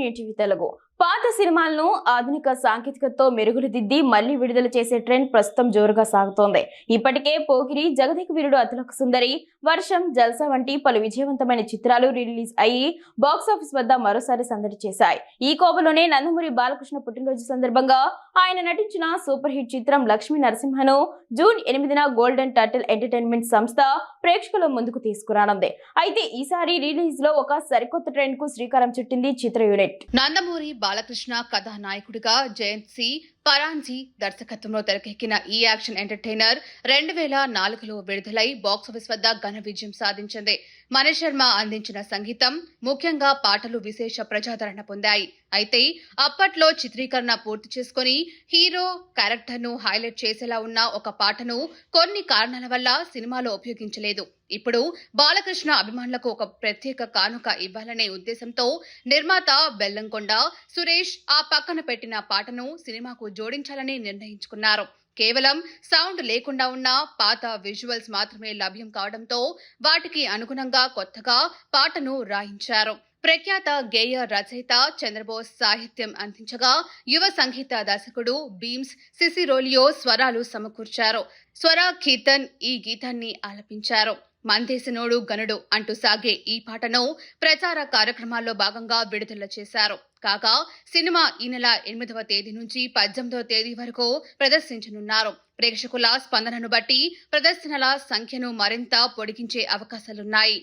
New TV Telugu పాత సినిమాలను ఆధునిక సాంకేతికతతో మెరుగులు దిద్ది మళ్లీ విడుదల చేసే ట్రెండ్ ప్రస్తుతం జోరుగా సాగుతోంది. ఇప్పటికే పోకిరి, జగదేక వీరుడు, అతిలోక సుందరి, వర్షం, జల్సా వంటి పలు విజయవంతమైన చిత్రాలు రిలీజ్ అయ్యి బాక్సాఫీస్ వద్ద మరోసారి సందడి చేశాయి. ఈ కోవలోనే నందమూరి బాలకృష్ణ పుట్టినరోజు సందర్భంగా ఆయన నటించిన సూపర్ హిట్ చిత్రం లక్ష్మీ నరసింహను జూన్ 8న గోల్డెన్ టర్టిల్ ఎంటర్టైన్మెంట్ సంస్థ ప్రేక్షకుల ముందుకు తీసుకురానుంది. అయితే ఈసారి రిలీజ్ లో ఒక సరికొత్త ట్రెండ్ కు శ్రీకారం చుట్టింది చిత్ర యూనిట్. నందమూరి బాలకృష్ణ కథానాయకుడిగా జయంత్ సి పరాంజీ దర్శకత్వంలో తెరకెక్కిన ఈ యాక్షన్ ఎంటర్టైనర్ 2004లో విడుదలై బాక్సాఫీస్ వద్ద ఘన విజయం సాధించింది. మనీష్ శర్మ అందించిన సంగీతం, ముఖ్యంగా పాటలు విశేష ప్రజాదరణ పొందాయి. అయితే అప్పట్లో చిత్రీకరణ పూర్తి చేసుకుని హీరో క్యారెక్టర్ ను హైలైట్ చేసేలా ఉన్న ఒక పాటను కొన్ని కారణాల వల్ల సినిమాలో ఉపయోగించలేదు. ఇప్పుడు బాలకృష్ణ అభిమానులకు ఒక ప్రత్యేక కానుక ఇవ్వాలనే ఉద్దేశంతో నిర్మాత బెల్లంకొండ సురేష్ ఆ పక్కన పెట్టిన పాటను సినిమాకు జోడించాలని నిర్ణయించుకున్నారు. కేవలం సౌండ్ లేకుండా ఉన్న పాత విజువల్స్ మాత్రమే లభ్యం కావడంతో వాటికి అనుగుణంగా కొత్తగా పాటను రాయించారు. ప్రఖ్యాత గేయ రచయిత చంద్రబోస్ సాహిత్యం అందించగా యువ సంగీత దర్శకుడు బీమ్స్ సిసిరోలియో స్వరాలు సమకూర్చారు. స్వర కీర్తన్ ఈ గీతాన్ని ఆలపించారు. మందేసినోడు గనుడు అంటూ సాగే ఈ పాటను ప్రచార కార్యక్రమాల్లో భాగంగా విడుదల చేశారు. కాగా సినిమా ఈ నెల 8వ తేదీ నుంచి 18వ తేదీ వరకు ప్రదర్శించనున్నారు. ప్రేక్షకుల స్పందనను బట్టి ప్రదర్శనల సంఖ్యను మరింత పొడిగించే అవకాశాలున్నాయి.